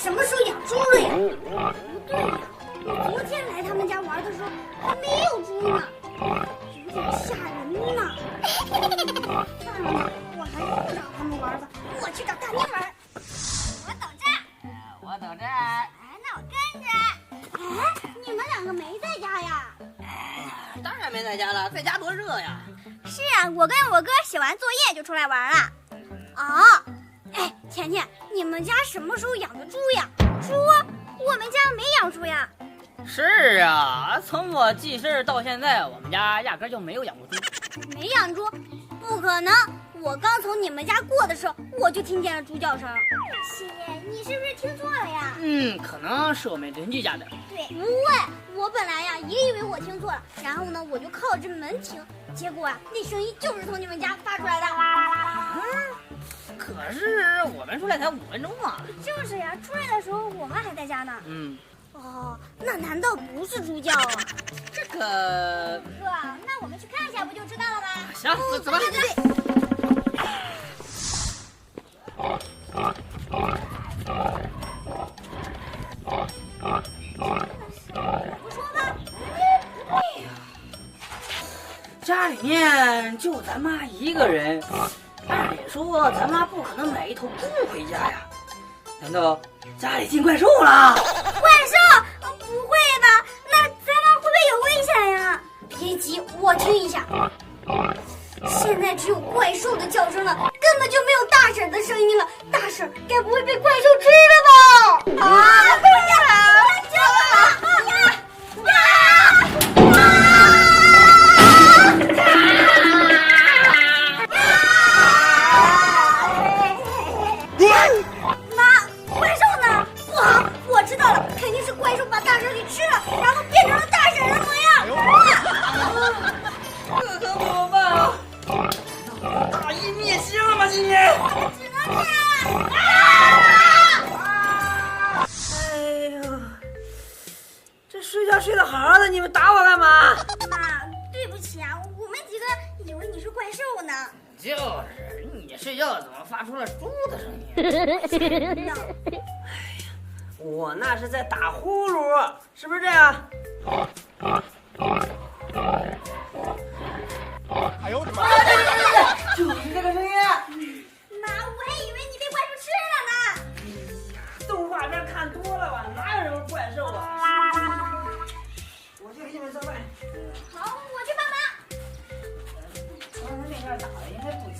什么时候养猪了呀？不对呀，我昨天来他们家玩的时候还没有猪呢，有点吓人呢。算了，我还是不找他们玩吧，我去找大明玩。我走这儿，我走这儿。那我跟着。哎，你们两个没在家呀？当然没在家了，在家多热呀。是啊，我跟我哥写完作业就出来玩了。哦，哎，甜甜，你们家什么时候养的猪呀？猪？我们家没养猪呀。是啊，从我记事到现在，我们家压根就没有养过猪。没养猪？不可能！我刚从你们家过的时候，我就听见了猪叫声。七爷，你是不是听错了呀？可能是我们邻居家的。对，不会，我本来呀也以为我听错了，然后呢我就靠着门听，结果啊那声音就是从你们家发出来的。可是我们出来才5分钟啊。就是呀，出来的时候我们还在家呢。哦，那难道不是猪叫啊？这个哥，那我们去看一下不就知道了吗？行，走吧。对。不说吧。家里面就咱妈一个人，按理说咱妈不可能买一头猪回家呀。难道家里进怪兽了？怪兽？不会吧？那咱妈会不会有危险呀？别急，我听一下。现在只有怪兽的叫声了，根本就没有大婶的声音了。大婶该不会被怪兽吃了吧？啊！救我！妈，怪兽呢？不好，我知道了，肯定是怪兽把大婶给吃了，然后变成了大婶的模样。这可怎么办啊？大义灭亲了吗？今天只能这样。哎呦，这睡觉睡得好好的，你们打我干嘛？妈，对不起啊，我们几个以为你是怪兽呢。就是你睡觉怎么发出了猪的声音？我那是在打呼噜，是不是这样？哎呦我的妈！就是这个声音。妈，我还以为你被怪兽吃了呢。动画片看多了吧，哪有什么怪兽啊？我去给你们做饭。好，我去帮忙。刚才那边打的应该不轻。